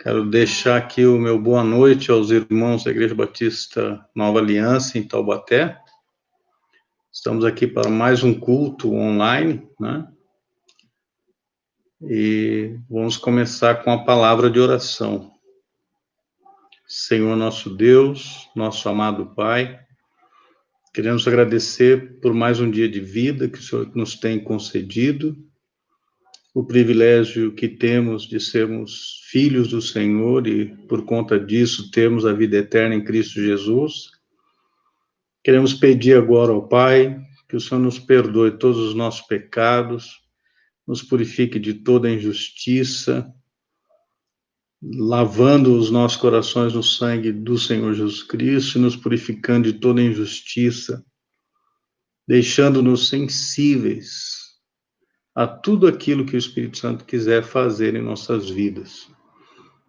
Quero deixar aqui o meu boa noite aos irmãos da Igreja Batista Nova Aliança, em Taubaté. Estamos aqui para mais um culto online, né? E vamos começar com a palavra de oração. Senhor nosso Deus, nosso amado Pai, queremos agradecer por mais um dia de vida que o Senhor nos tem concedido, o privilégio que temos de sermos filhos do Senhor e, por conta disso, termos a vida eterna em Cristo Jesus. Queremos pedir agora ao Pai que o Senhor nos perdoe todos os nossos pecados, nos purifique de toda injustiça, lavando os nossos corações no sangue do Senhor Jesus Cristo e nos purificando de toda injustiça, deixando-nos sensíveis a tudo aquilo que o Espírito Santo quiser fazer em nossas vidas.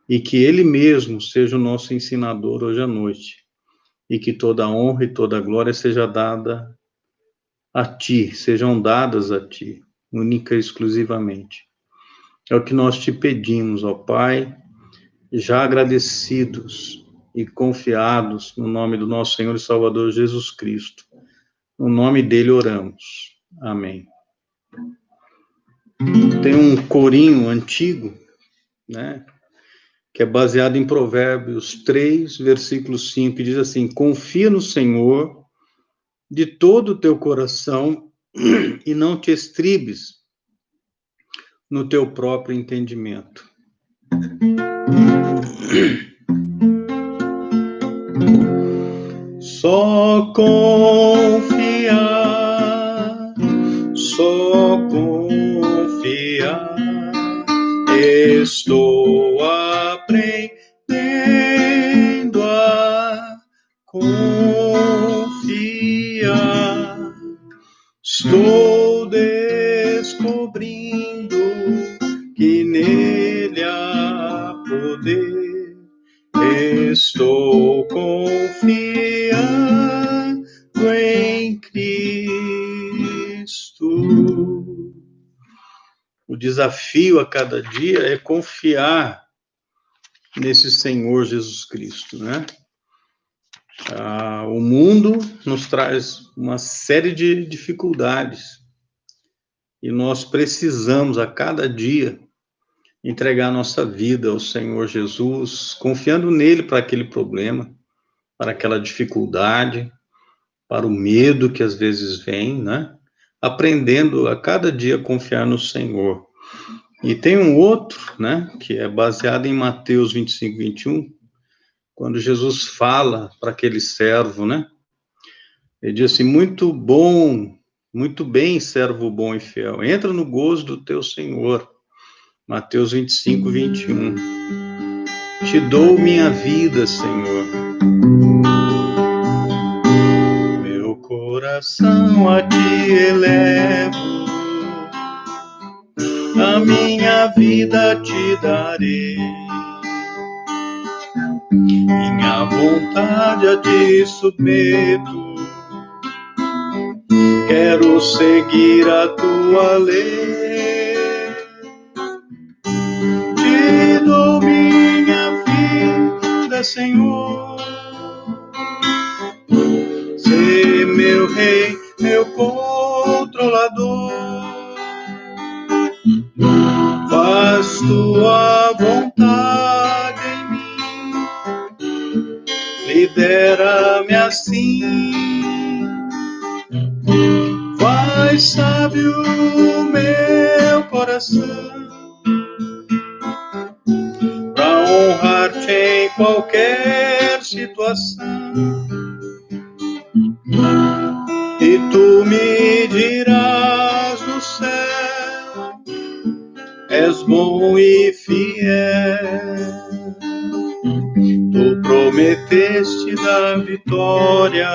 E que Ele mesmo seja o nosso ensinador hoje à noite. E que toda a honra e toda a glória seja dada a Ti, sejam dadas a Ti, única e exclusivamente. É o que nós te pedimos, ó Pai, já agradecidos e confiados no nome do nosso Senhor e Salvador Jesus Cristo. No nome dele oramos. Amém. Tem um corinho antigo, né, que é baseado em Provérbios 3, versículo 5, que diz assim: confia no Senhor de todo o teu coração e não te estribes no teu próprio entendimento. Só confiar, estou aprendendo a confiar, estou descobrindo que nele há poder, estou confiando em Cristo. O desafio a cada dia é confiar nesse Senhor Jesus Cristo, né? O mundo nos traz uma série de dificuldades e nós precisamos a cada dia entregar nossa vida ao Senhor Jesus, confiando nele para aquele problema, para aquela dificuldade, para o medo que às vezes vem, né? Aprendendo a cada dia a confiar no Senhor. E tem um outro, né, que é baseado em Mateus 25, 21, quando Jesus fala para aquele servo, né? Ele diz assim: muito bem, servo bom e fiel, entra no gozo do teu Senhor. Mateus 25, 21. Te dou minha vida, Senhor. Meu coração a ti elevo, a minha vida te darei, minha vontade a ti submeto, quero seguir a tua lei. Te dou minha vida, Senhor, ser meu rei, meu controlador. Faz tua vontade em mim, lidera-me assim, faz sábio meu coração, pra honrar-te em qualquer situação. E tu me dirás no céu, és bom e fiel, tu prometeste dar vitória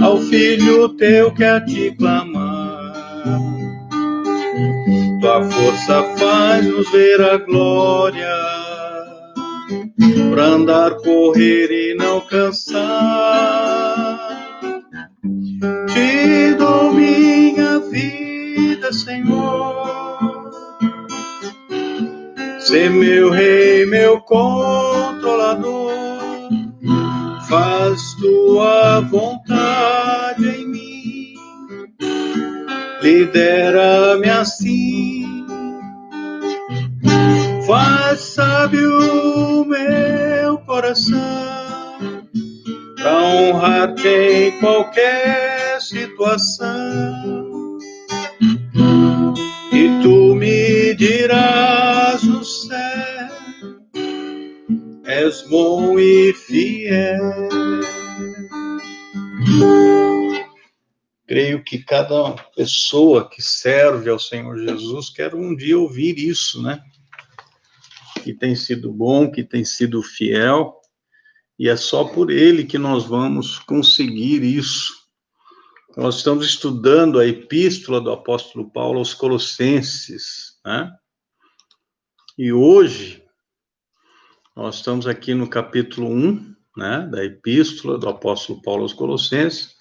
ao filho teu que a ti clamar. Tua força faz-nos ver a glória, pra andar, correr e não cansar. Te dou minha vida, Senhor, Sê meu rei, meu controlador, faz tua vontade em mim, lidera-me assim, faz sábio meu coração, pra honrar-te em qualquer situação. E tu me dirás no céu, és bom e fiel. Creio que cada pessoa que serve ao Senhor Jesus quer um dia ouvir isso, né? Que tem sido bom, que tem sido fiel, e é só por Ele que nós vamos conseguir isso. Nós estamos estudando a epístola do apóstolo Paulo aos Colossenses, né? E hoje nós estamos aqui no capítulo 1, né, da epístola do apóstolo Paulo aos Colossenses,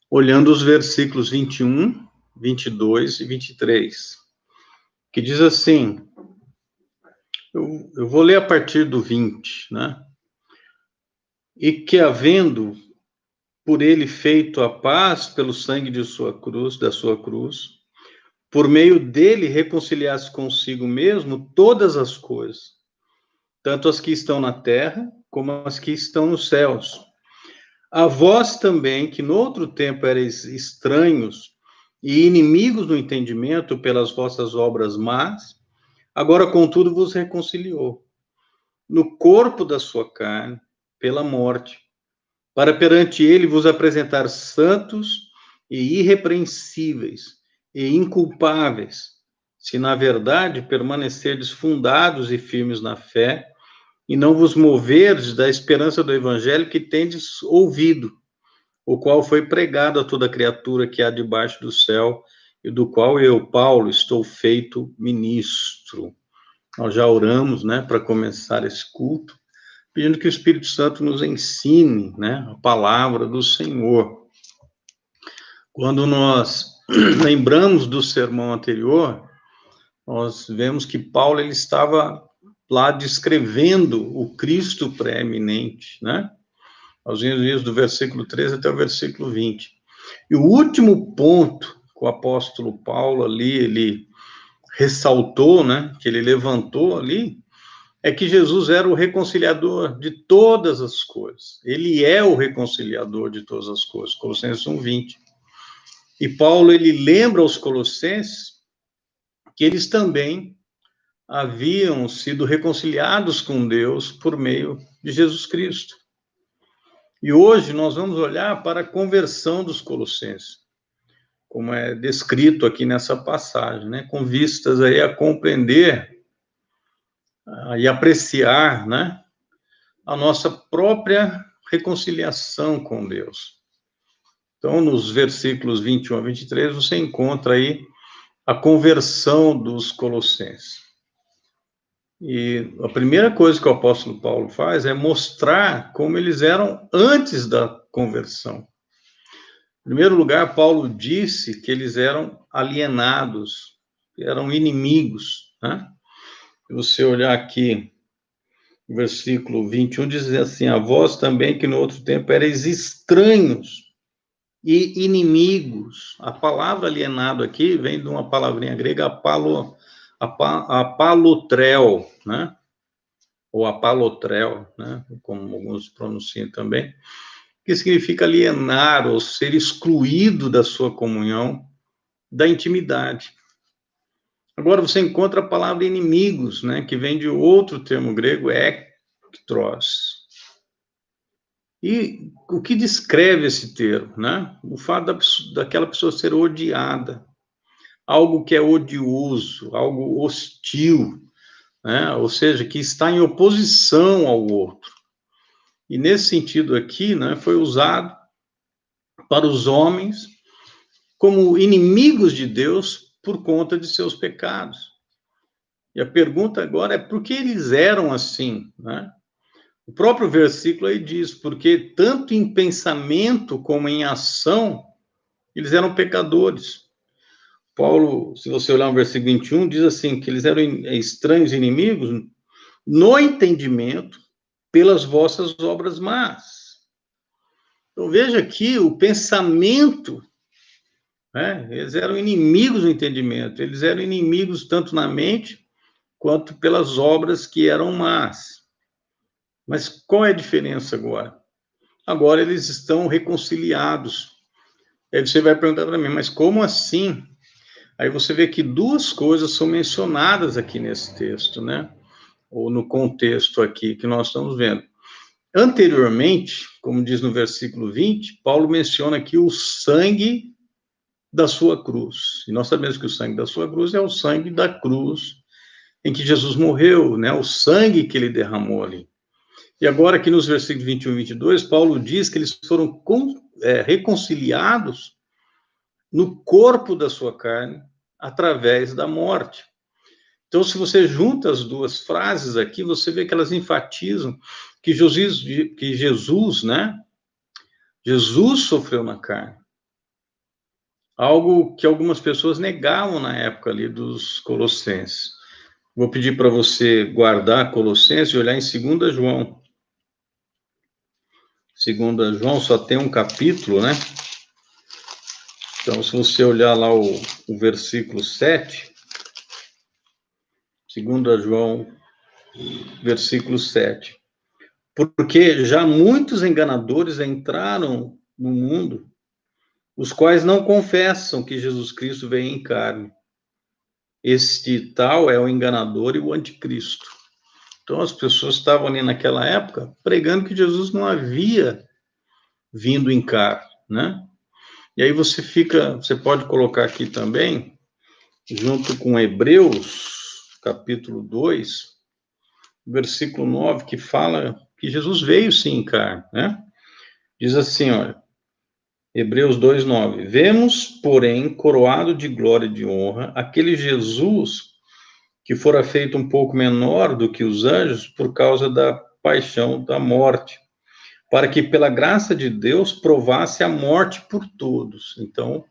olhando os versículos 21, 22 e 23, que diz assim, eu vou ler a partir do 20, né? E que havendo por ele feito a paz pelo sangue de sua cruz, da sua cruz, por meio dele reconciliasse consigo mesmo todas as coisas, tanto as que estão na terra, como as que estão nos céus. A vós também, que no outro tempo erais estranhos e inimigos do entendimento pelas vossas obras más, agora, contudo, vos reconciliou, no corpo da sua carne, pela morte, para perante ele vos apresentar santos e irrepreensíveis e inculpáveis, se na verdade permanecerdes fundados e firmes na fé, e não vos moverdes da esperança do evangelho que tendes ouvido, o qual foi pregado a toda criatura que há debaixo do céu, e do qual eu, Paulo, estou feito ministro. Nós já oramos, né, para começar esse culto, pedindo que o Espírito Santo nos ensine, né, a palavra do Senhor. Quando nós lembramos do sermão anterior, nós vemos que Paulo ele estava lá descrevendo o Cristo pré-eminente, né? Nós vimos do versículo 13 até o versículo 20. E o último ponto que o apóstolo Paulo ali, ele ressaltou, né, que ele levantou ali, é que Jesus era o reconciliador de todas as coisas. Ele é o reconciliador de todas as coisas, Colossenses 1:20. E Paulo, ele lembra aos colossenses que eles também haviam sido reconciliados com Deus por meio de Jesus Cristo. E hoje nós vamos olhar para a conversão dos colossenses, como é descrito aqui nessa passagem, né, com vistas aí a compreender e apreciar, né, a nossa própria reconciliação com Deus. Então, nos versículos 21 a 23, você encontra aí a conversão dos colossenses. E a primeira coisa que o apóstolo Paulo faz é mostrar como eles eram antes da conversão. Em primeiro lugar, Paulo disse que eles eram alienados, eram inimigos, né? Se você olhar aqui, o versículo 21 diz assim, a vós também que no outro tempo erais estranhos e inimigos. A palavra alienado aqui vem de uma palavrinha grega, apalotrel, né? Ou apalotrel, né? Como alguns pronunciam também, que significa alienar ou ser excluído da sua comunhão, da intimidade. Agora você encontra a palavra inimigos, né? Que vem de outro termo grego, ektros. E o que descreve esse termo, né? O fato daquela pessoa ser odiada, algo que é odioso, algo hostil, né? Ou seja, que está em oposição ao outro. E nesse sentido aqui, né, foi usado para os homens como inimigos de Deus por conta de seus pecados. E a pergunta agora é por que eles eram assim, né? O próprio versículo aí diz, porque tanto em pensamento como em ação, eles eram pecadores. Paulo, se você olhar o versículo 21, diz assim, que eles eram estranhos inimigos no entendimento pelas vossas obras más. Então, veja aqui o pensamento, né? Eles eram inimigos no entendimento, eles eram inimigos tanto na mente, quanto pelas obras que eram más. Mas qual é a diferença agora? Agora eles estão reconciliados. Aí você vai perguntar para mim, mas como assim? Aí você vê que duas coisas são mencionadas aqui nesse texto, né? Ou no contexto aqui que nós estamos vendo. Anteriormente, como diz no versículo 20, Paulo menciona aqui o sangue da sua cruz. E nós sabemos que o sangue da sua cruz é o sangue da cruz em que Jesus morreu, né? O sangue que ele derramou ali. E agora, aqui nos versículos 21 e 22, Paulo diz que eles foram reconciliados no corpo da sua carne através da morte. Então, se você junta as duas frases aqui, você vê que elas enfatizam que Jesus, né? Jesus sofreu na carne. Algo que algumas pessoas negavam na época ali dos Colossenses. Vou pedir para você guardar Colossenses e olhar em 2 João. 2 João só tem um capítulo, né? Então, se você olhar lá o versículo 7, 2 João, versículo 7. Porque já muitos enganadores entraram no mundo, os quais não confessam que Jesus Cristo veio em carne. Este tal é o enganador e o anticristo. Então, as pessoas estavam ali naquela época pregando que Jesus não havia vindo em carne, né? E aí você pode colocar aqui também, junto com Hebreus, capítulo 2, versículo 9, que fala que Jesus veio sim em carne, né? Diz assim, olha, Hebreus 2, 9. Vemos, porém, coroado de glória e de honra, aquele Jesus que fora feito um pouco menor do que os anjos por causa da paixão da morte, para que pela graça de Deus provasse a morte por todos. Então,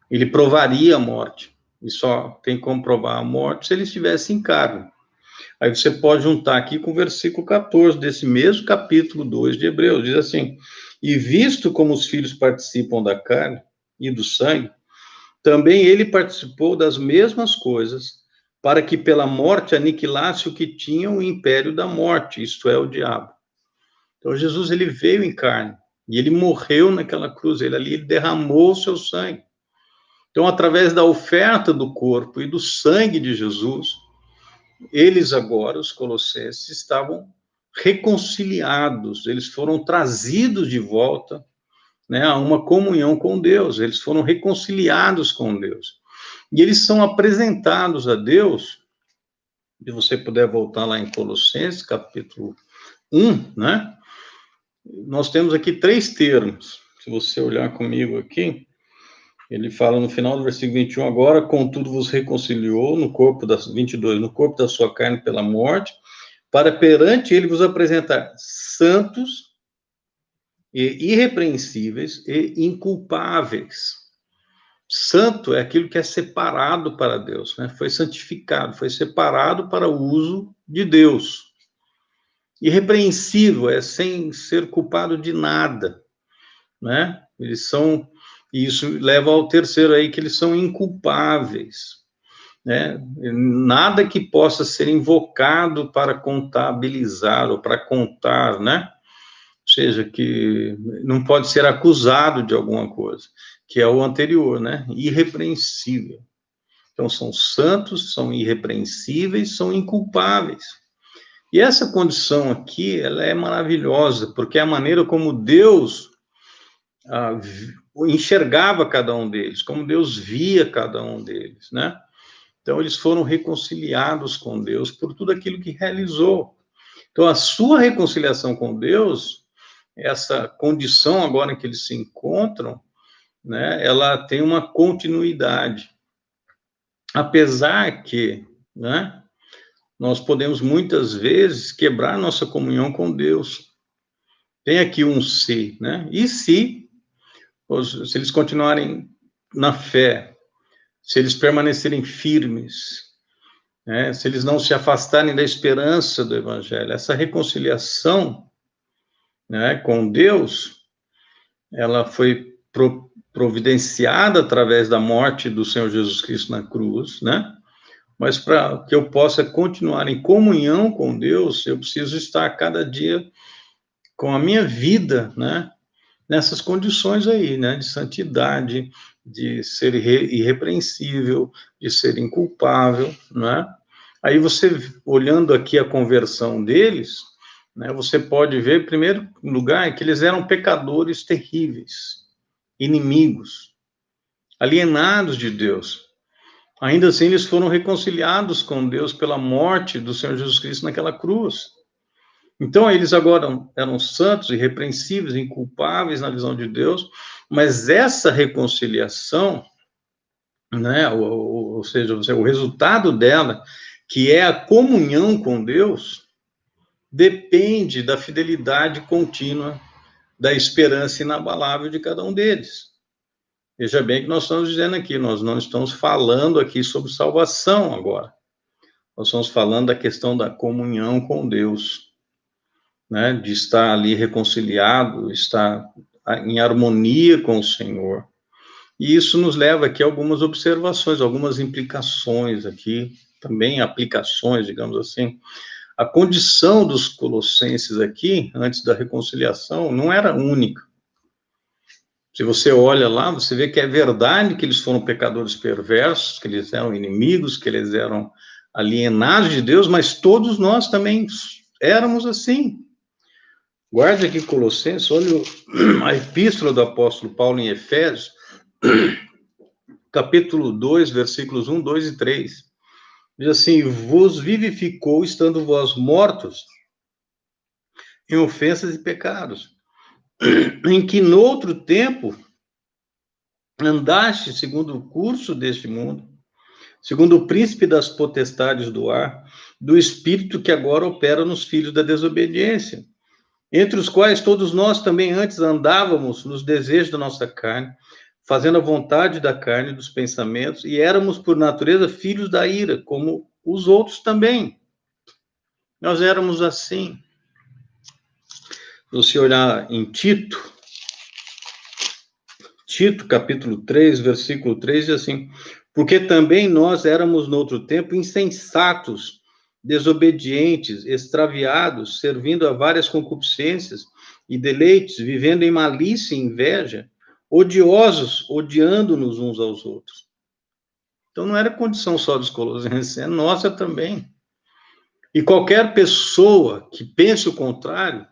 ele provaria a morte. E só tem como provar a morte se ele estivesse em carne. Aí você pode juntar aqui com o versículo 14 desse mesmo capítulo 2 de Hebreus. Diz assim, e visto como os filhos participam da carne e do sangue, também ele participou das mesmas coisas, para que pela morte aniquilasse o que tinha o império da morte, isto é, o diabo. Então, Jesus, ele veio em carne, e ele morreu naquela cruz, ele derramou o seu sangue. Então, através da oferta do corpo e do sangue de Jesus, eles agora, os colossenses, estavam reconciliados, eles foram trazidos de volta, né, a uma comunhão com Deus, eles foram reconciliados com Deus. E eles são apresentados a Deus, se você puder voltar lá em Colossenses, capítulo 1, né? Nós temos aqui 3 termos. Se você olhar comigo aqui, ele fala no final do versículo 21, agora, contudo, vos reconciliou no corpo das 22, no corpo da sua carne pela morte, para perante ele vos apresentar santos e irrepreensíveis e inculpáveis. Santo é aquilo que é separado para Deus, né? Foi santificado, foi separado para o uso de Deus. Irrepreensível é sem ser culpado de nada, né? Eles são, e isso leva ao terceiro aí, que eles são inculpáveis, né? Nada que possa ser invocado para contabilizar ou para contar, né? Ou seja, que não pode ser acusado de alguma coisa, que é o anterior, né? Irrepreensível. Então, são santos, são irrepreensíveis, são inculpáveis. E essa condição aqui, ela é maravilhosa, porque é a maneira como Deus enxergava cada um deles, como Deus via cada um deles, né? Então, eles foram reconciliados com Deus por tudo aquilo que realizou. Então, a sua reconciliação com Deus, essa condição agora em que eles se encontram, né, ela tem uma continuidade. Apesar que, né, nós podemos muitas vezes quebrar nossa comunhão com Deus. Tem aqui um se, né? E se eles continuarem na fé, se eles permanecerem firmes, né, se eles não se afastarem da esperança do Evangelho. Essa reconciliação, né, com Deus, ela foi providenciada através da morte do Senhor Jesus Cristo na cruz, né? Mas para que eu possa continuar em comunhão com Deus, eu preciso estar cada dia com a minha vida, né? Nessas condições aí, né? De santidade, de ser irrepreensível, de ser inculpável, né? Aí você, olhando aqui a conversão deles, né? Você pode ver, em primeiro lugar, que eles eram pecadores terríveis, inimigos, alienados de Deus. Ainda assim, eles foram reconciliados com Deus pela morte do Senhor Jesus Cristo naquela cruz. Então, eles agora eram santos, irrepreensíveis, inculpáveis na visão de Deus, mas essa reconciliação, né, ou seja, o resultado dela, que é a comunhão com Deus, depende da fidelidade contínua, da esperança inabalável de cada um deles. Veja bem que nós estamos dizendo aqui, nós não estamos falando aqui sobre salvação agora. Nós estamos falando da questão da comunhão com Deus, né? De estar ali reconciliado, estar em harmonia com o Senhor. E isso nos leva aqui a algumas observações, algumas implicações aqui, também aplicações, digamos assim. A condição dos colossenses aqui, antes da reconciliação, não era única. Se você olha lá, você vê que é verdade que eles foram pecadores perversos, que eles eram inimigos, que eles eram alienados de Deus, mas todos nós também éramos assim. Guarde aqui Colossenses, olha a epístola do apóstolo Paulo em Efésios, capítulo 2, versículos 1, 2 e 3. Diz assim: vos vivificou, estando vós mortos em ofensas e pecados, em que noutro tempo andaste segundo o curso deste mundo, segundo o príncipe das potestades do ar, do espírito que agora opera nos filhos da desobediência, entre os quais todos nós também antes andávamos nos desejos da nossa carne, fazendo a vontade da carne e dos pensamentos, e éramos por natureza filhos da ira, como os outros também. Nós éramos assim. Se você olhar em Tito, capítulo 3, versículo 3, diz assim: porque também nós éramos, noutro tempo, insensatos, desobedientes, extraviados, servindo a várias concupiscências e deleites, vivendo em malícia e inveja, odiosos, odiando-nos uns aos outros. Então, não era condição só dos colossenses, é nossa também. E qualquer pessoa que pense o contrário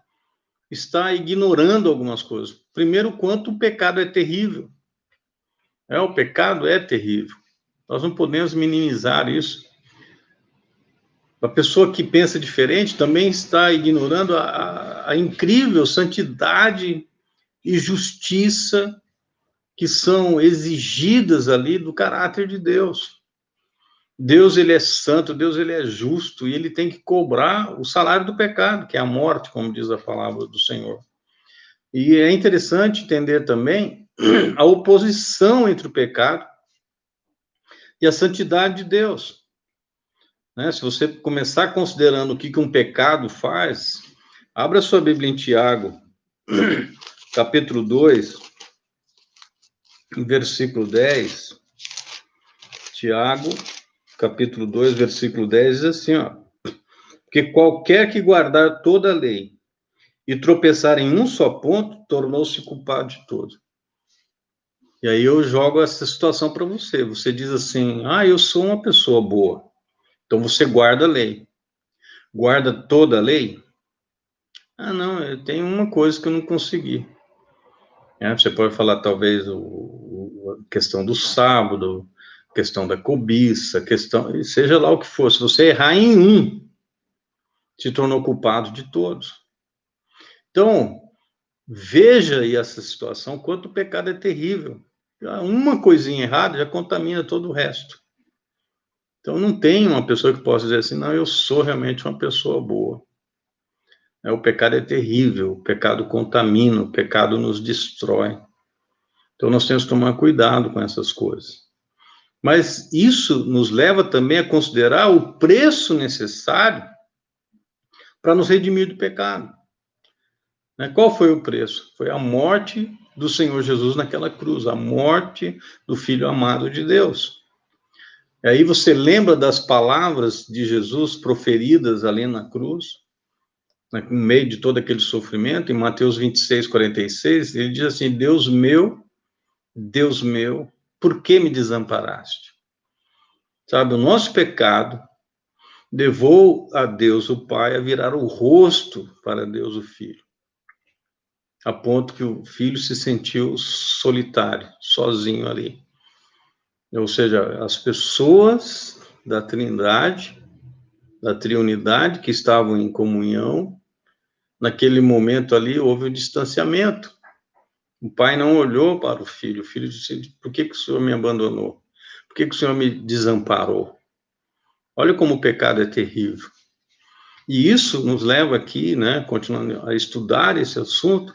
está ignorando algumas coisas. Primeiro, quanto o pecado é terrível. O pecado é terrível. Nós não podemos minimizar isso. A pessoa que pensa diferente também está ignorando a incrível santidade e justiça que são exigidas ali do caráter de Deus. Deus, ele é santo, Deus, ele é justo, e ele tem que cobrar o salário do pecado, que é a morte, como diz a palavra do Senhor. E é interessante entender também a oposição entre o pecado e a santidade de Deus. Né? Se você começar considerando o que um pecado faz, abra sua Bíblia em Tiago, capítulo 2, versículo 10. Tiago, capítulo 2, versículo 10, diz assim, ó: porque qualquer que guardar toda a lei e tropeçar em um só ponto, tornou-se culpado de todo. E aí eu jogo essa situação para você. Você diz assim: eu sou uma pessoa boa. Então você guarda a lei. Guarda toda a lei? Não, eu tenho uma coisa que eu não consegui. Você pode falar, talvez, a questão do sábado, a questão da cobiça, seja lá o que for. Se você errar em um, se tornou culpado de todos. Então, veja aí essa situação, quanto o pecado é terrível. Uma coisinha errada já contamina todo o resto. Então, não tem uma pessoa que possa dizer assim: não, eu sou realmente uma pessoa boa. O pecado é terrível, o pecado contamina, o pecado nos destrói. Então, nós temos que tomar cuidado com essas coisas. Mas isso nos leva também a considerar o preço necessário para nos redimir do pecado. Qual foi o preço? Foi a morte do Senhor Jesus naquela cruz, a morte do Filho amado de Deus. E aí você lembra das palavras de Jesus proferidas ali na cruz, no meio de todo aquele sofrimento, em Mateus 26, 46, ele diz assim: Deus meu, por que me desamparaste? Sabe, o nosso pecado levou a Deus o Pai a virar o rosto para Deus o Filho, a ponto que o Filho se sentiu solitário, sozinho ali. Ou seja, as pessoas da Trindade, da Triunidade, que estavam em comunhão, naquele momento ali houve um distanciamento. O pai não olhou para o filho disse: por que o senhor me abandonou? Por que o senhor me desamparou? Olha como o pecado é terrível. E isso nos leva aqui, continuando a estudar esse assunto,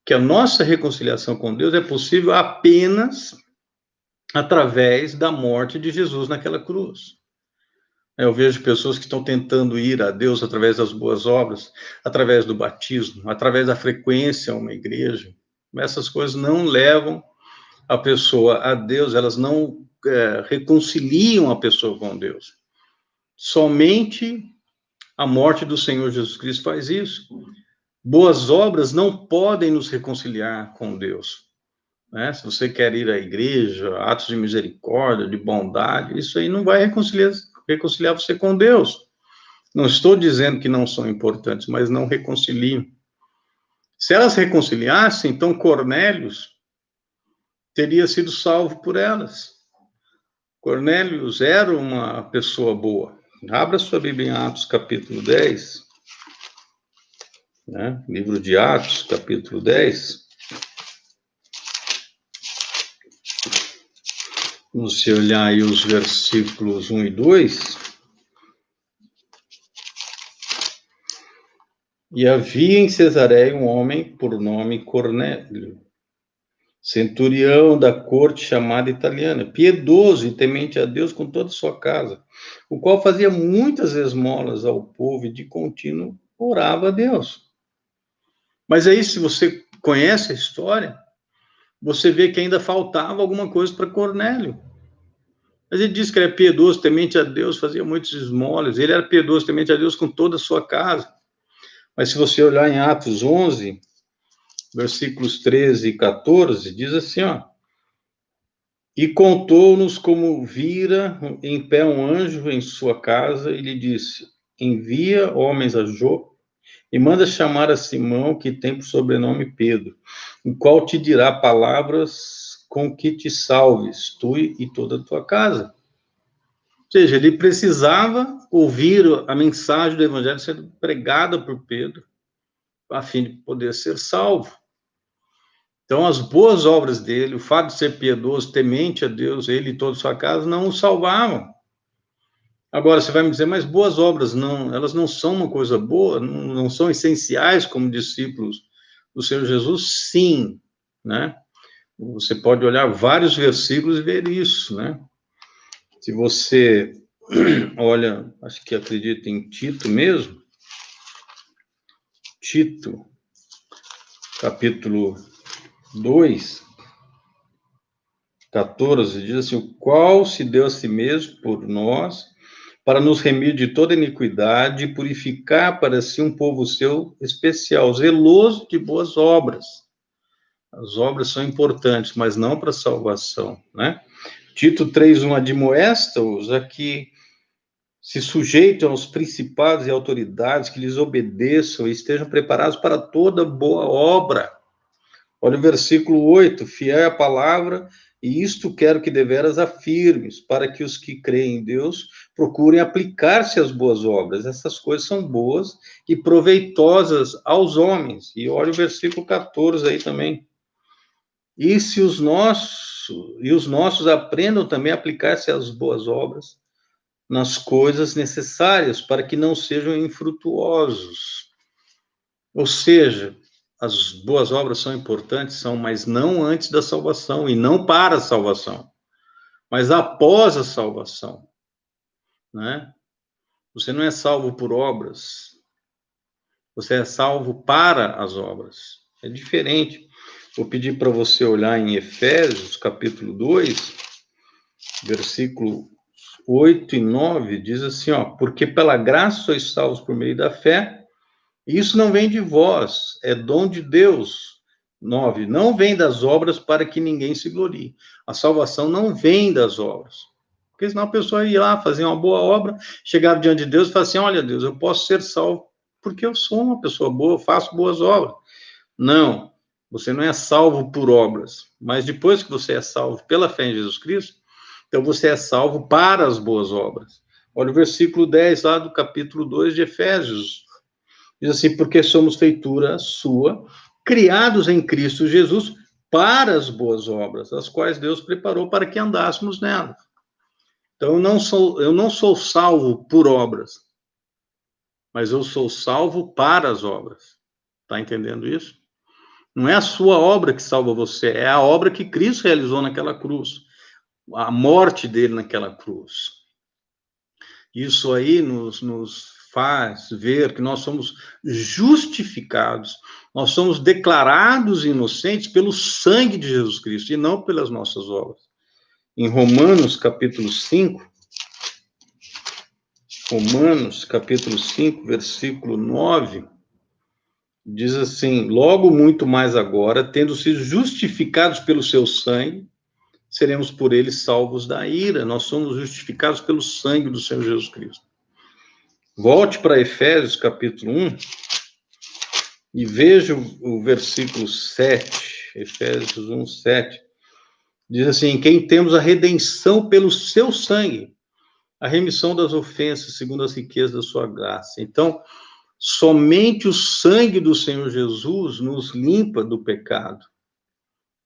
que a nossa reconciliação com Deus é possível apenas através da morte de Jesus naquela cruz. Eu vejo pessoas que estão tentando ir a Deus através das boas obras, através do batismo, através da frequência a uma igreja. Essas coisas não levam a pessoa a Deus, elas não reconciliam a pessoa com Deus. Somente a morte do Senhor Jesus Cristo faz isso. Boas obras não podem nos reconciliar com Deus. Se você quer ir à igreja, atos de misericórdia, de bondade, isso aí não vai reconciliar você com Deus. Não estou dizendo que não são importantes, mas não reconciliam. Se elas reconciliassem, então Cornélios teria sido salvo por elas. Cornélios era uma pessoa boa. Abra sua Bíblia em Atos, capítulo 10. Livro de Atos, capítulo 10. Você olhar aí os versículos 1 e 2. E havia em Cesareia um homem por nome Cornélio, centurião da corte chamada italiana, piedoso e temente a Deus com toda a sua casa, o qual fazia muitas esmolas ao povo e de contínuo orava a Deus. Mas aí, se você conhece a história, você vê que ainda faltava alguma coisa para Cornélio. Mas ele diz que ele é piedoso, temente a Deus, fazia muitas esmolas, ele era piedoso, temente a Deus com toda a sua casa. Mas se você olhar em Atos 11, versículos 13 e 14, diz assim, e contou-nos como vira em pé um anjo em sua casa e lhe disse, envia homens a Jope e manda chamar a Simão, que tem por sobrenome Pedro, o qual te dirá palavras com que te salves, tu e toda a tua casa. Ou seja, ele precisava ouvir a mensagem do evangelho sendo pregada por Pedro, a fim de poder ser salvo. Então, as boas obras dele, o fato de ser piedoso, temente a Deus, ele e toda a sua casa, não o salvavam. Agora, você vai me dizer, mas boas obras, não, elas não são uma coisa boa, não são essenciais como discípulos do Senhor Jesus? Sim, Você pode olhar vários versículos e ver isso, Se você olha, acho que acredita em Tito mesmo, Tito, capítulo 2, 14, diz assim, o qual se deu a si mesmo por nós, para nos remir de toda iniquidade e purificar para si um povo seu especial, zeloso de boas obras. As obras são importantes, mas não para a salvação, Tito 3:1 admoesta-os a que se sujeitem aos principados e autoridades, que lhes obedeçam e estejam preparados para toda boa obra. Olha o versículo 8, fiel é a palavra, e isto quero que deveras afirmes, para que os que creem em Deus procurem aplicar-se às boas obras. Essas coisas são boas e proveitosas aos homens. E olha o versículo 14 aí também. E os nossos aprendam também a aplicar-se às boas obras, nas coisas necessárias, para que não sejam infrutuosos. Ou seja, as boas obras são importantes, mas não antes da salvação, e não para a salvação. Mas após a salvação, né? Você não é salvo por obras, você é salvo para as obras. É diferente. Vou pedir para você olhar em Efésios, capítulo 2, versículo 8 e 9, diz assim, ó, porque pela graça sois salvos por meio da fé, e isso não vem de vós, é dom de Deus. 9, não vem das obras para que ninguém se glorie. A salvação não vem das obras. Porque senão a pessoa ia lá fazer uma boa obra, chegava diante de Deus e falava assim, olha Deus, eu posso ser salvo porque eu sou uma pessoa boa, faço boas obras. Não, você não é salvo por obras, mas depois que você é salvo pela fé em Jesus Cristo, então você é salvo para as boas obras. Olha o versículo 10 lá do capítulo 2 de Efésios. Diz assim, porque somos feitura sua, criados em Cristo Jesus para as boas obras, as quais Deus preparou para que andássemos nelas. Então, eu não sou salvo por obras, mas eu sou salvo para as obras. Está entendendo isso? Não é a sua obra que salva você, é a obra que Cristo realizou naquela cruz, a morte dele naquela cruz. Isso aí nos faz ver que nós somos justificados, nós somos declarados inocentes pelo sangue de Jesus Cristo e não pelas nossas obras. Em Romanos, capítulo 5, versículo 9, diz assim, logo muito mais agora, tendo sido justificados pelo seu sangue, seremos por ele salvos da ira. Nós somos justificados pelo sangue do Senhor Jesus Cristo. Volte para Efésios, capítulo 1, e veja o versículo 7, Efésios 1, 7. Diz assim, em quem temos a redenção pelo seu sangue, a remissão das ofensas, segundo as riquezas da sua graça. Então, somente o sangue do Senhor Jesus nos limpa do pecado,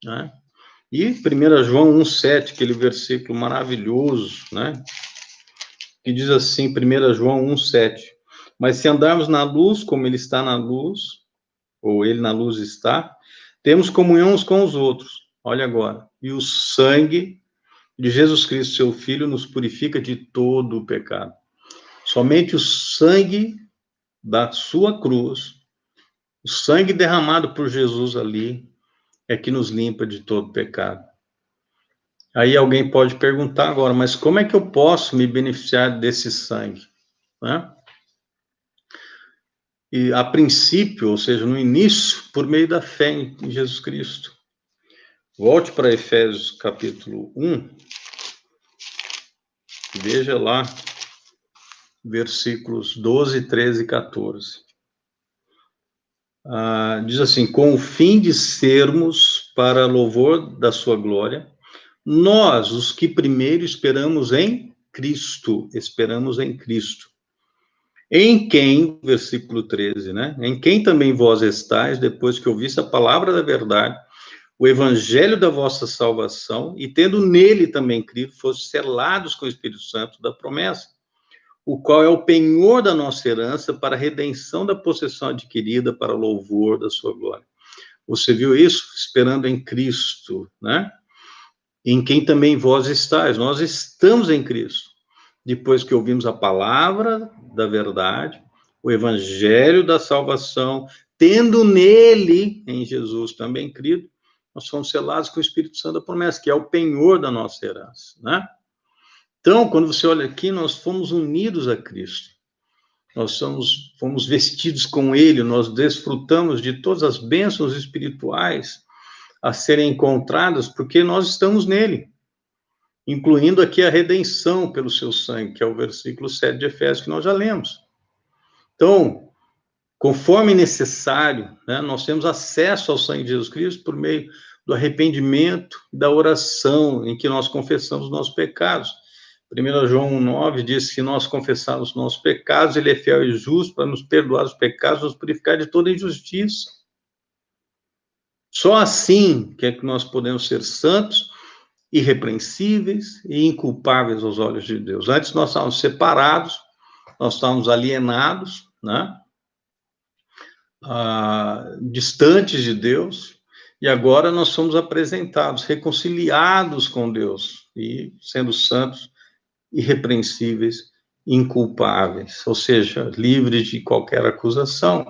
né? E 1 João 1,7, aquele versículo maravilhoso, né? Que diz assim, 1 João 1,7, mas se andarmos na luz, como ele está na luz, ou ele na luz está, temos comunhão uns com os outros. Olha agora, e o sangue de Jesus Cristo, seu Filho, nos purifica de todo o pecado. Somente o sangue da sua cruz, o sangue derramado por Jesus ali, é que nos limpa de todo pecado. Aí alguém pode perguntar agora, mas como é que eu posso me beneficiar desse sangue, né? E a princípio, ou seja, no início, por meio da fé em Jesus Cristo. Volte para Efésios capítulo 1, veja lá, versículos 12, 13 e 14. Diz assim, com o fim de sermos para louvor da sua glória, nós, os que primeiro esperamos em Cristo, em quem, versículo 13, né? Em quem também vós estáis, depois que ouviste a palavra da verdade, o evangelho da vossa salvação, e tendo nele também crido, foste selados com o Espírito Santo da promessa, o qual é o penhor da nossa herança para a redenção da possessão adquirida para louvor da sua glória. Você viu isso? Esperando em Cristo, né? Em quem também vós estáis. Nós estamos em Cristo. Depois que ouvimos a palavra da verdade, o evangelho da salvação, tendo nele, em Jesus também crido, nós somos selados com o Espírito Santo da promessa, que é o penhor da nossa herança, né? Então, quando você olha aqui, nós fomos unidos a Cristo. Nós fomos vestidos com Ele, nós desfrutamos de todas as bênçãos espirituais a serem encontradas, porque nós estamos nele, incluindo aqui a redenção pelo seu sangue, que é o versículo 7 de Efésios, que nós já lemos. Então, conforme necessário, né, nós temos acesso ao sangue de Jesus Cristo por meio do arrependimento, da oração, em que nós confessamos nossos pecados. 1 João 1,9 diz que nós confessarmos nossos pecados, ele é fiel e justo para nos perdoar os pecados, nos purificar de toda injustiça. Só assim que é que nós podemos ser santos, irrepreensíveis e inculpáveis aos olhos de Deus. Antes nós estávamos separados, nós estávamos alienados, né? Distantes de Deus, e agora nós somos apresentados, reconciliados com Deus, e sendo santos, irrepreensíveis, inculpáveis, ou seja, livres de qualquer acusação.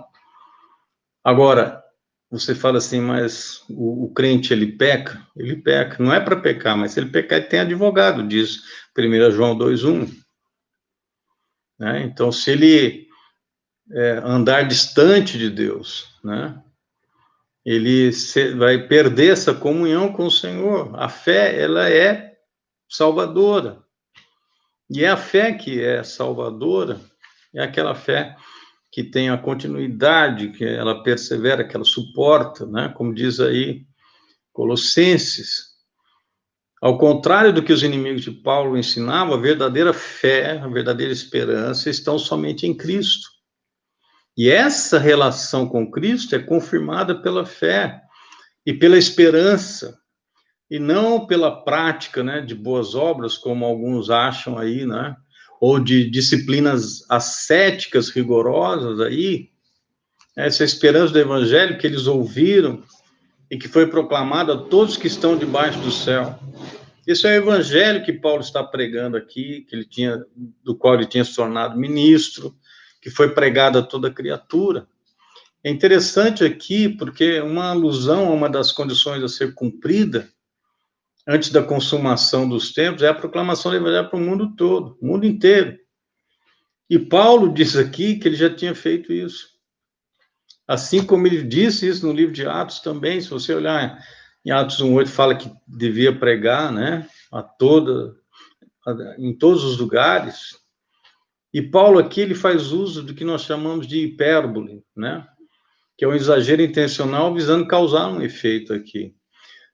Agora, você fala assim, mas o crente, ele peca? Ele peca. Não é para pecar, mas se ele pecar, ele tem advogado, diz 1 João 2:1. Né? Então, se ele andar distante de Deus, né, ele vai perder essa comunhão com o Senhor. A fé, ela é salvadora. E é a fé que é salvadora, é aquela fé que tem a continuidade, que ela persevera, que ela suporta, né? Como diz aí Colossenses. Ao contrário do que os inimigos de Paulo ensinavam, a verdadeira fé, a verdadeira esperança estão somente em Cristo. E essa relação com Cristo é confirmada pela fé e pela esperança, e não pela prática, né, de boas obras, como alguns acham aí, né, ou de disciplinas ascéticas rigorosas aí. Essa esperança do evangelho que eles ouviram e que foi proclamada a todos que estão debaixo do céu. Esse é o evangelho que Paulo está pregando aqui, do qual ele tinha se tornado ministro, que foi pregado a toda criatura. É interessante aqui, porque uma alusão a uma das condições a ser cumprida antes da consumação dos tempos é a proclamação do evangelho para o mundo todo, o mundo inteiro. E Paulo diz aqui que ele já tinha feito isso. Assim como ele disse isso no livro de Atos também, se você olhar em Atos 1:8, fala que devia pregar, né, em todos os lugares. E Paulo aqui, ele faz uso do que nós chamamos de hipérbole, né, que é um exagero intencional visando causar um efeito aqui.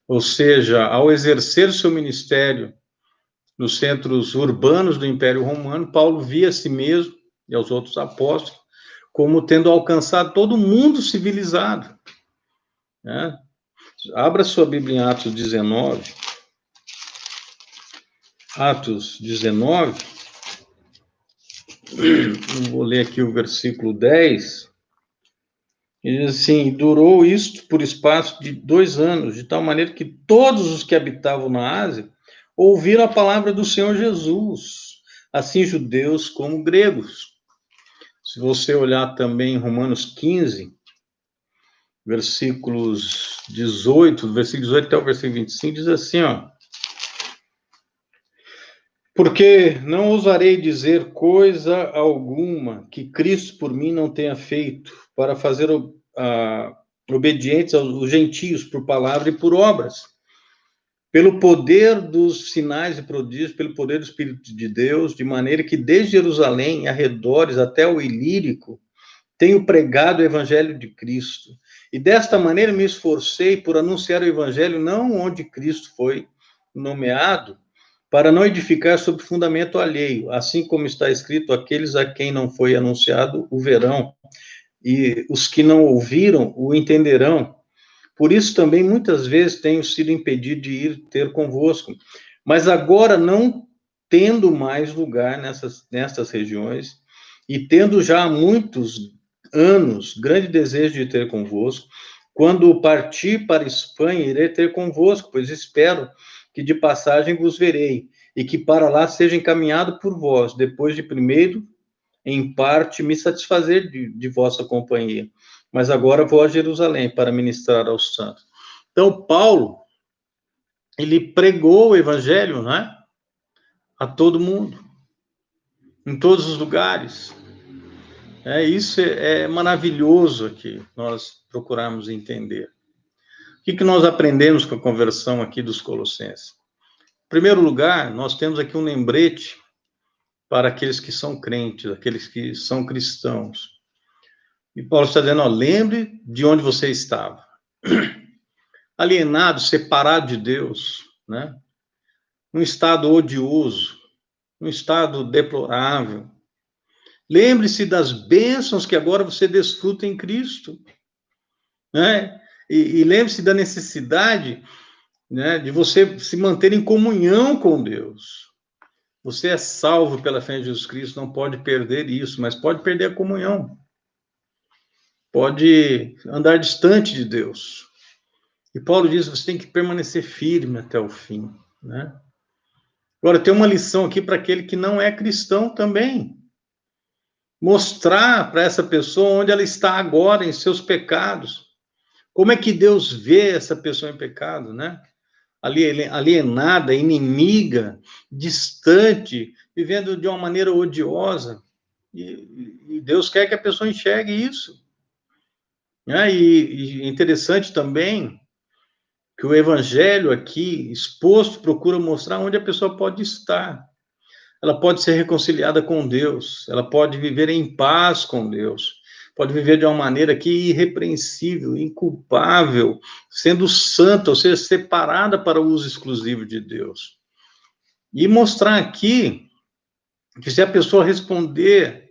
Ou seja, ao exercer seu ministério nos centros urbanos do Império Romano, Paulo via a si mesmo e aos outros apóstolos como tendo alcançado todo o mundo civilizado. Né? Abra sua Bíblia em Atos 19. Atos 19. Vou ler aqui o versículo 10. Ele diz assim: durou isto por espaço de 2 anos, de tal maneira que todos os que habitavam na Ásia ouviram a palavra do Senhor Jesus, assim judeus como gregos. Se você olhar também em Romanos 15, versículos 18, do versículo 18 até o versículo 25, diz assim, ó: porque não ousarei dizer coisa alguma que Cristo por mim não tenha feito, para fazer obedientes aos gentios por palavra e por obras, pelo poder dos sinais e prodígios, pelo poder do Espírito de Deus, de maneira que desde Jerusalém, arredores, até o Ilírico, tenho pregado o evangelho de Cristo. E desta maneira me esforcei por anunciar o evangelho não onde Cristo foi nomeado, para não edificar sobre fundamento alheio, assim como está escrito: aqueles a quem não foi anunciado o verão, e os que não ouviram o entenderão. Por isso também muitas vezes tenho sido impedido de ir ter convosco. Mas agora, não tendo mais lugar nestas regiões, e tendo já há muitos anos grande desejo de ter convosco, quando partir para a Espanha, irei ter convosco, pois espero que de passagem vos verei, e que para lá seja encaminhado por vós, depois de primeiro, em parte, me satisfazer de vossa companhia. Mas agora vou a Jerusalém para ministrar aos santos. Então, Paulo, ele pregou o evangelho, né, a todo mundo, em todos os lugares. Isso é maravilhoso aqui, nós procuramos entender. O que nós aprendemos com a conversão aqui dos Colossenses? Em primeiro lugar, nós temos aqui um lembrete para aqueles que são crentes, aqueles que são cristãos. E Paulo está dizendo, lembre de onde você estava. Alienado, separado de Deus, né? Num estado odioso, num estado deplorável. Lembre-se das bênçãos que agora você desfruta em Cristo, né? E lembre-se da necessidade, né, de você se manter em comunhão com Deus. Você é salvo pela fé em Jesus Cristo, não pode perder isso, mas pode perder a comunhão. Pode andar distante de Deus. E Paulo diz, você tem que permanecer firme até o fim, né? Agora, tem uma lição aqui para aquele que não é cristão também. Mostrar para essa pessoa onde ela está agora em seus pecados. Como é que Deus vê essa pessoa em pecado, né? Alienada, inimiga, distante, vivendo de uma maneira odiosa. E Deus quer que a pessoa enxergue isso. Né? E interessante também que o evangelho aqui, exposto, procura mostrar onde a pessoa pode estar. Ela pode ser reconciliada com Deus, ela pode viver em paz com Deus, pode viver de uma maneira que irrepreensível, inculpável, sendo santa, ou seja, separada para o uso exclusivo de Deus. E mostrar aqui que se a pessoa responder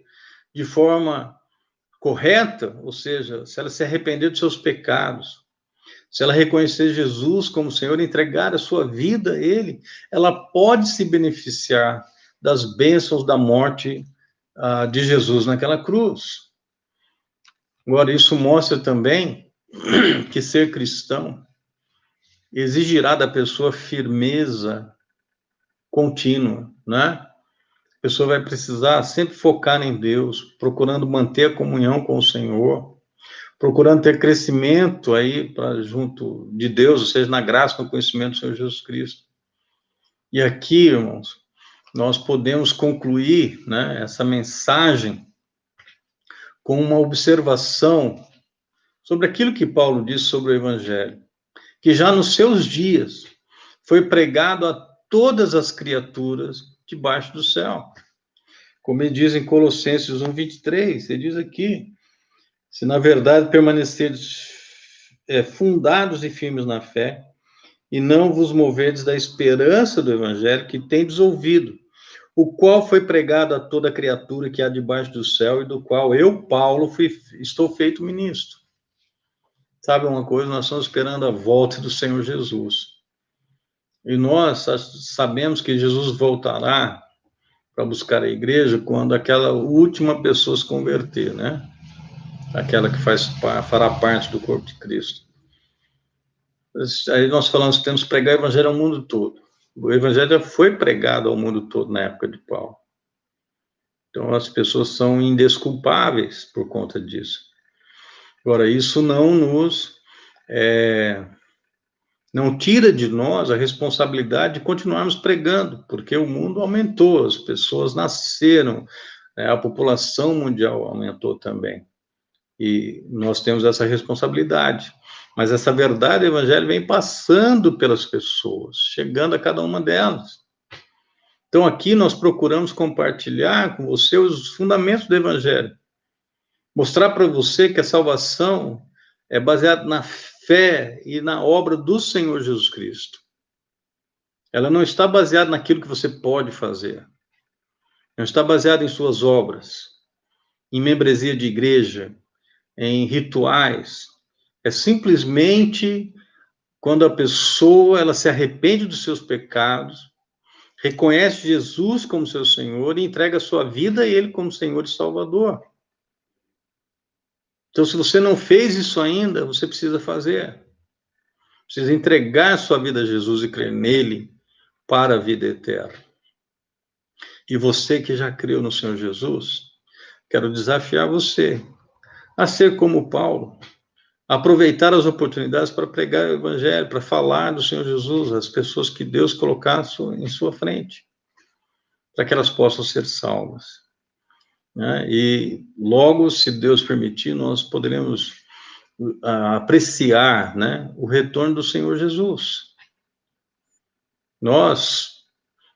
de forma correta, ou seja, se ela se arrepender dos seus pecados, se ela reconhecer Jesus como Senhor, entregar a sua vida a Ele, ela pode se beneficiar das bênçãos da morte de Jesus naquela cruz. Agora, isso mostra também que ser cristão exigirá da pessoa firmeza contínua, né? A pessoa vai precisar sempre focar em Deus, procurando manter a comunhão com o Senhor, procurando ter crescimento aí para junto de Deus, ou seja, na graça, no conhecimento do Senhor Jesus Cristo. E aqui, irmãos, nós podemos concluir, né, essa mensagem com uma observação sobre aquilo que Paulo disse sobre o Evangelho, que já nos seus dias foi pregado a todas as criaturas debaixo do céu. Como ele diz em Colossenses 1:23, ele diz aqui, se na verdade permanecerdes fundados e firmes na fé, e não vos moverdes da esperança do Evangelho que tendes ouvido, o qual foi pregado a toda criatura que há debaixo do céu, e do qual eu, Paulo, estou feito ministro. Sabe uma coisa? Nós estamos esperando a volta do Senhor Jesus. E nós sabemos que Jesus voltará para buscar a igreja quando aquela última pessoa se converter, né? Aquela que fará parte do corpo de Cristo. Aí nós falamos que temos que pregar o evangelho ao mundo todo. O evangelho já foi pregado ao mundo todo na época de Paulo. Então as pessoas são indesculpáveis por conta disso. Agora, isso não tira de nós a responsabilidade de continuarmos pregando, porque o mundo aumentou, as pessoas nasceram, a população mundial aumentou também. E nós temos essa responsabilidade. Mas essa verdade do evangelho vem passando pelas pessoas, chegando a cada uma delas. Então aqui nós procuramos compartilhar com você os fundamentos do evangelho. Mostrar para você que a salvação é baseada na fé e na obra do Senhor Jesus Cristo. Ela não está baseada naquilo que você pode fazer. Não está baseada em suas obras, em membresia de igreja, em rituais. É simplesmente quando a pessoa ela se arrepende dos seus pecados, reconhece Jesus como seu Senhor e entrega a sua vida a Ele como Senhor e Salvador. Então, se você não fez isso ainda, você precisa fazer. Precisa entregar a sua vida a Jesus e crer nele para a vida eterna. E você que já creu no Senhor Jesus, quero desafiar você a ser como Paulo, aproveitar as oportunidades para pregar o evangelho, para falar do Senhor Jesus às pessoas que Deus colocar em sua frente, para que elas possam ser salvas. Né? E logo, se Deus permitir, nós poderemos apreciar, né, o retorno do Senhor Jesus.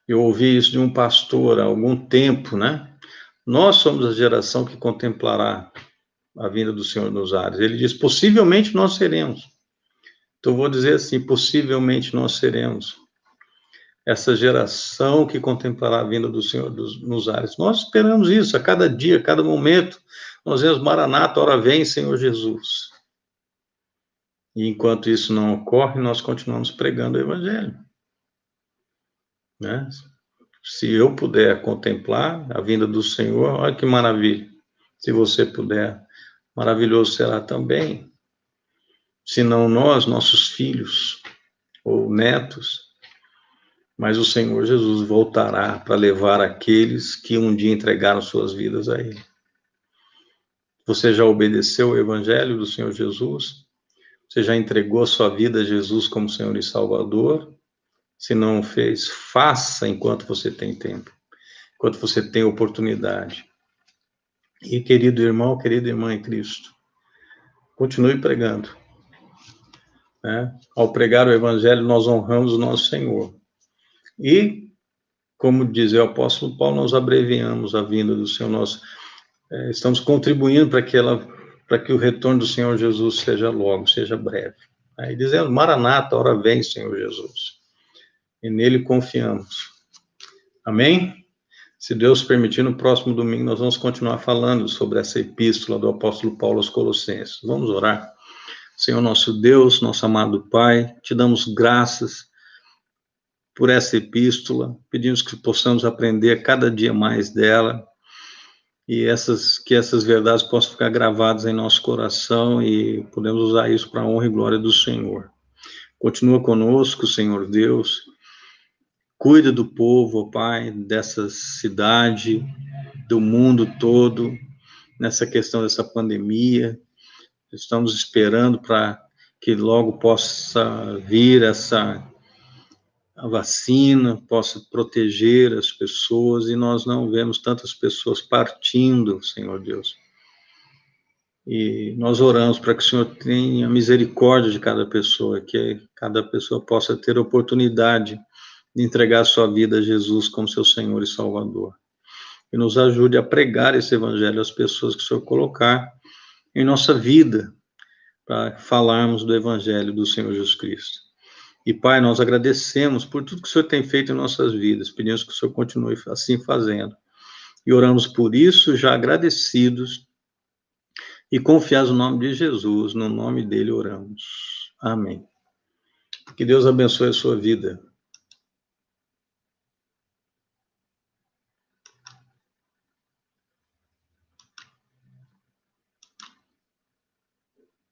Eu ouvi isso de um pastor há algum tempo, né? Nós somos a geração que contemplará a vinda do Senhor nos ares. Ele diz, possivelmente nós seremos. Então, eu vou dizer assim, possivelmente nós seremos essa geração que contemplará a vinda do Senhor nos ares. Nós esperamos isso a cada dia, a cada momento. Nós vemos, Maranata, ora vem, Senhor Jesus. E enquanto isso não ocorre, nós continuamos pregando o Evangelho. Né? Se eu puder contemplar a vinda do Senhor, olha que maravilha. Se você puder, maravilhoso será também. Se não nós, nossos filhos ou netos. mas o Senhor Jesus voltará para levar aqueles que um dia entregaram suas vidas a Ele. Você já obedeceu o Evangelho do Senhor Jesus? Você já entregou sua vida a Jesus como Senhor e Salvador? Se não o fez, faça enquanto você tem tempo, enquanto você tem oportunidade. E querido irmão, querida irmã em Cristo, continue pregando. Né? Ao pregar o Evangelho, nós honramos o nosso Senhor. E, como diz o apóstolo Paulo, nós abreviamos a vinda do Senhor. Nós estamos contribuindo para que o retorno do Senhor Jesus seja logo, seja breve. E dizendo, Maranata, hora vem, Senhor Jesus. E nele confiamos. Amém? Se Deus permitir, no próximo domingo nós vamos continuar falando sobre essa epístola do apóstolo Paulo aos Colossenses. Vamos orar. Senhor nosso Deus, nosso amado Pai, te damos graças por essa epístola, pedimos que possamos aprender cada dia mais dela e que essas verdades possam ficar gravadas em nosso coração e podemos usar isso para a honra e glória do Senhor. Continua conosco, Senhor Deus, cuida do povo, ó Pai, dessa cidade, do mundo todo, nessa questão dessa pandemia. Estamos esperando para que logo possa vir a vacina, possa proteger as pessoas, e nós não vemos tantas pessoas partindo, Senhor Deus. E nós oramos para que o Senhor tenha misericórdia de cada pessoa, que cada pessoa possa ter a oportunidade de entregar a sua vida a Jesus como seu Senhor e Salvador. E nos ajude a pregar esse evangelho às pessoas que o Senhor colocar em nossa vida, para falarmos do evangelho do Senhor Jesus Cristo. E, Pai, nós agradecemos por tudo que o Senhor tem feito em nossas vidas, pedimos que o Senhor continue assim fazendo. E oramos por isso, já agradecidos, e confiados no nome de Jesus, no nome dele oramos. Amém. Que Deus abençoe a sua vida.